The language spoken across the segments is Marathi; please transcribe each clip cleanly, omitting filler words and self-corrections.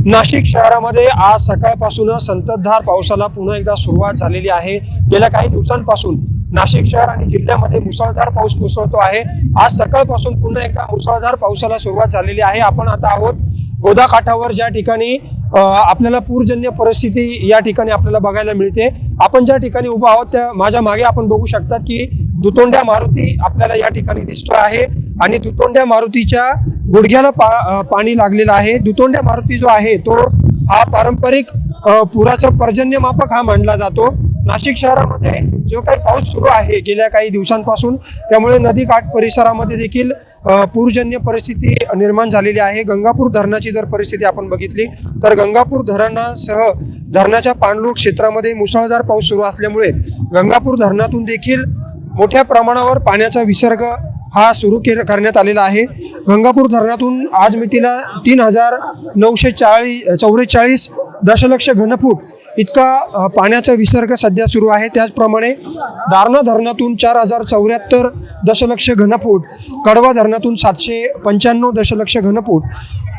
नाशिक शहरामध्ये आज सकाळपासूनच संततधार पावसाला पुन्हा एकदा सुरुवात झालेली आहे। गेल्या काही दिवसांपासून नाशिक शहर आणि जिल्ह्यामध्ये मुसळधार पाऊस कोसळतो आहे। आज सकाळपासून पुन्हा एकदा मुसळधार पावसाला सुरुवात झालेली आहे। आपण आता आहोत गोदा काठावर, ज्या ठिकाणी आपल्याला पूरजन्य परिस्थिती या ठिकाणी आपल्याला बघायला मिळते। आपण ज्या ठिकाणी उभा आहोत त्या माझ्या मागे आपण बघू शकता की दुतोंड्या मारुती आपल्याला या ठिकाणी दिसतो आहे आणि दुतोंड्या मारुतीच्या गुडघ्याला पाणी लागलेलं आहे। दुतोंड्या मारुती जो आहे तो हा पारंपरिक पुराचा पर्जन्यमापक हा मानला जातो। नाशिक शहरामध्ये जो काही पाऊस सुरू आहे गेल्या काही दिवसांपासून, त्यामुळे नदीकाठ परिसरामध्ये देखील पूरजन्य परिस्थिती निर्माण झालेली आहे। गंगापूर धरणाची जर परिस्थिती आपण बघितली तर गंगापूर धरणासह धरणाच्या पाणलोट क्षेत्रामध्ये मुसळधार पाऊस सुरू असल्यामुळे गंगापूर धरणातून देखील मोठ्या प्रमाणावर पाण्याचा विसर्ग हा सुरू करण्यात आलेला आहे। गंगापूर धरणातून आज मितीला 3944 दशलक्ष घनफूट इतका पाण्याचा विसर्ग सध्या सुरू आहे। त्याचप्रमाणे दारणा धरणातून 4074 दशलक्ष घनफूट, कडवा धरणातून 795 दशलक्ष घनफूट,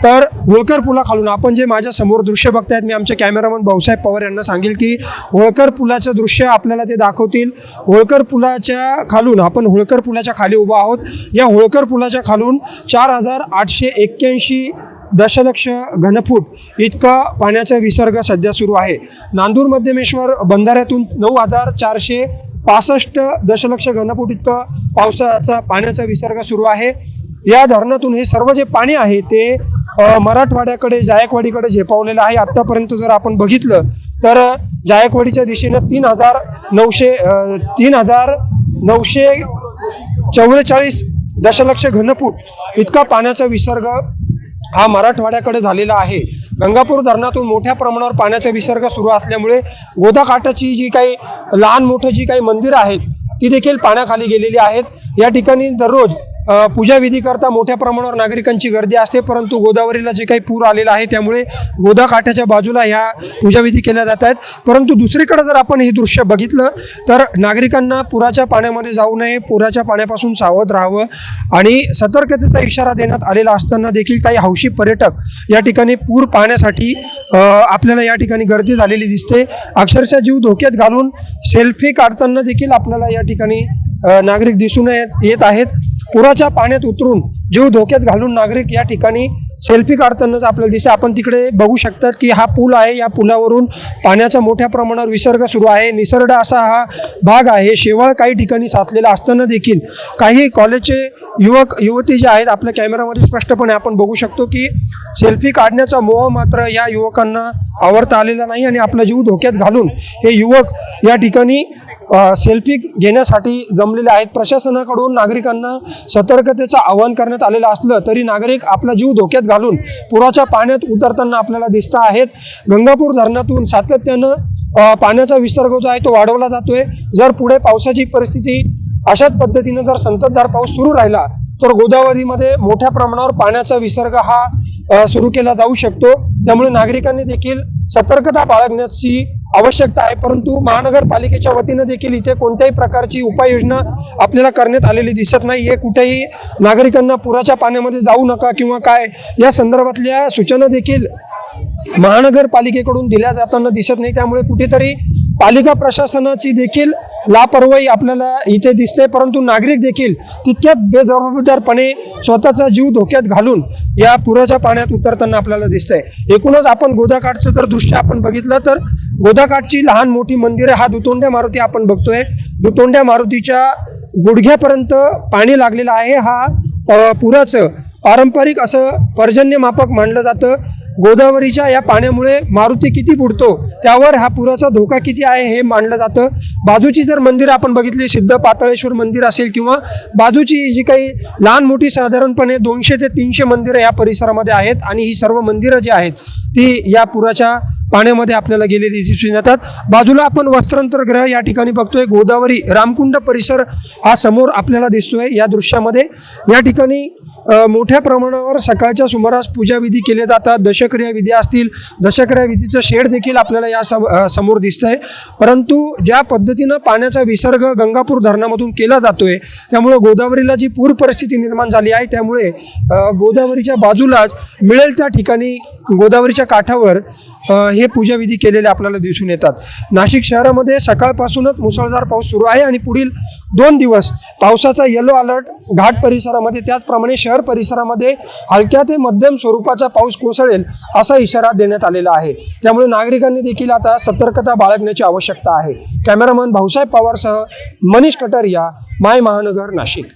तर होळकर पुलाखालून आपण जे माझ्या समोर दृश्य बघतायत, मी आमचे कॅमेरामन भाऊसाहेब पवार यांना सांगेल की होळकर पुलाचं दृश्य आपल्याला ते दाखवतील। होळकर पुलाच्या खालून आपण होळकर पुलाच्या खाली उभा आहोत। या होळकर पुलाच्या खालून 4881 दशलक्ष घनफूट इतका पाण्याचा विसर्ग सध्या सुरू आहे। नांदूर मध्यमेश्वर बंधाऱ्यातून 9465 दशलक्ष घनफूट इतका पावसाचा पाण्याचा विसर्ग सुरू आहे। या धरणातून हे सर्व जे पाणी आहे ते मराठवाड्याकडे जायकवाडीकडे झेपावलेलं आहे। आतापर्यंत जर आपण बघितलं तर जायकवाडीच्या दिशेनं 3944 दशलक्ष घनफूट इतका पाण्याचा विसर्ग हा मराठवाड्याकडे झालेला आहे। गंगापूर धरणातून मोठ्या प्रमाणावर पाण्याचा विसर्ग सुरू असल्यामुळे गोदा काठाची जी काही लहान मोठं जी काही मंदिरं आहेत ती देखील पाण्याखाली गेलेली आहेत। या ठिकाणी दररोज पूजाविधी करता मोठ्या प्रमाणावर नागरिकांची गर्दी असते, परंतु गोदावरीला जे काही पूर आलेला आहे त्यामुळे गोदा काठाच्या बाजूला ह्या पूजाविधी केल्या जात आहेत। परंतु दुसरीकडे जर आपण हे दृश्य बघितलं तर नागरिकांना पुराच्या पाण्यामध्ये जाऊ नये, पुराच्या पाण्यापासून सावध राहावं आणि सतर्कतेचा इशारा देण्यात आलेला असताना देखील काही हौशी पर्यटक या ठिकाणी पूर पाहण्यासाठी आपल्याला या ठिकाणी गर्दी झालेली दिसते। अक्षरशः जीव धोक्यात घालून सेल्फी काढताना देखील आपल्याला या ठिकाणी नागरिक दिसून येत आहेत। पुराच्या पाण्यात उतरून जीव धोक्यात घालून नागरिक या ठिकाणी सेल्फी काढतानाच आपल्याला दिसते। आपण तिकडे बघू शकतात की हा पूल आहे, या पुलावरून पाण्याचा मोठ्या प्रमाणावर विसर्ग सुरू आहे। निसरडा असा हा भाग आहे, शेवाळ काही ठिकाणी साचलेला असताना देखील काही कॉलेजचे युवक युवती जे आहेत आपल्या कॅमेरामध्ये स्पष्टपणे आपण बघू शकतो की सेल्फी काढण्याचा मोह मात्र या युवकांना आवरता आलेला नाही आणि आपला जीव धोक्यात घालून हे युवक या ठिकाणी सेल्फी घेण्यासाठी जमलेले आहेत। प्रशासनाकडून नागरिकांना सतर्कतेचं आवाहन करण्यात आलेलं असलं तरी नागरिक आपला जीव धोक्यात घालून पुराच्या पाण्यात उतरताना आपल्याला दिसत आहेत। गंगापूर धरणातून सातत्यानं पाण्याचा विसर्ग जो आहे तो वाढवला जातोय। जर पुढे पावसाची परिस्थिती अशाच पद्धतीने जर संततधार पाऊस सुरू राहिला तर गोदावरीमध्ये मोठ्या प्रमाणावर पाण्याचा विसर्ग हा सुरू केला जाऊ शकतो। त्यामुळे नागरिकांनी देखील सतर्कता बाळगण्याची आवश्यकता आहे, परंतु महानगरपालिकेच्या वतीनं देखील इथे कोणत्याही प्रकारची उपाययोजना आपल्याला करण्यात आलेली दिसत नाही आहे। कुठेही नागरिकांना पुराच्या पाण्यामध्ये जाऊ नका किंवा काय या संदर्भातल्या सूचना देखील महानगरपालिकेकडून दिल्या जाताना दिसत नाही। त्यामुळे कुठेतरी पालिका प्रशासनाची देखील लापरवाही आपल्याला इथे दिसते, परंतु नागरिक देखील तितक्याच बेजबाबदारपणे स्वतःचा जीव धोक्यात घालून या पुराच्या पाण्यात उतरताना आपल्याला दिसतंय। एकूणच आपण गोदाकाठचं जर दृश्य आपण बघितलं तर गोदाकाठची लहान मोठी मंदिरे, हा दुतोंड्या मारुती आपण बघतोय, दुतोंड्या मारुतीच्या गुडघ्यापर्यंत पाणी लागलेलं आहे। हा पुराचं पारंपरिक असं पर्जन्यमापक मानलं जातं। गोदावरीच्या या पाण्यामुळे मारुती किती बुडतो त्यावर हा पुराचा धोका किती आहे हे मानलं जातं। बाजूची जर मंदिरं आपण बघितली, सिद्ध पाताळेश्वर मंदिर असेल किंवा बाजूची जी काही लहान मोठी साधारणपणे 200 ते 300 मंदिरं या परिसरामध्ये आहेत आणि ही सर्व मंदिरं जी आहेत ती या पुराच्या पाण्यामध्ये आपल्याला गेलेली दिसून येतात। बाजूला आपण वस्त्रांतरगृह या ठिकाणी बघतोय, गोदावरी रामकुंड परिसर हा समोर आपल्याला दिसतोय या दृश्यामध्ये। या ठिकाणी मोठ्या प्रमाणावर सकाळच्या सुमारास पूजाविधी केले जातात. दशक्रिया विधी असतील, दशक्रिया विधीचं शेड देखील आपल्याला या समोर दिसतंय. परंतु ज्या पद्धतीनं पाण्याचा विसर्ग गंगापूर धरणामधून केला जातोय त्यामुळे गोदावरीला जी पूर परिस्थिती निर्माण झाली आहे त्यामुळे गोदावरीच्या बाजूलाच मिळेल त्या ठिकाणी गोदावरीच्या काठावर हे पूजाविधी केलेले आपल्याला दिसून येतात. नाशिक शहरामध्ये सकाळपासूनच मुसळधार पाऊस सुरू आहे आणि पुढील 2 दिवस पावसाचा येलो अलर्ट घाट परिसरामध्ये त्याचप्रमाणे शहर परिसरामध्ये हलक्या ते मध्यम स्वरूपाचा पाऊस कोसळेल असा इशारा देण्यात आलेला आहे. त्यामुळे नागरिकांनी देखील आता सतर्कता बाळगण्याची आवश्यकता आहे. कॅमेरामन भाऊसाहेब पवारसह मनीष कटारिया, माय महानगर, नाशिक.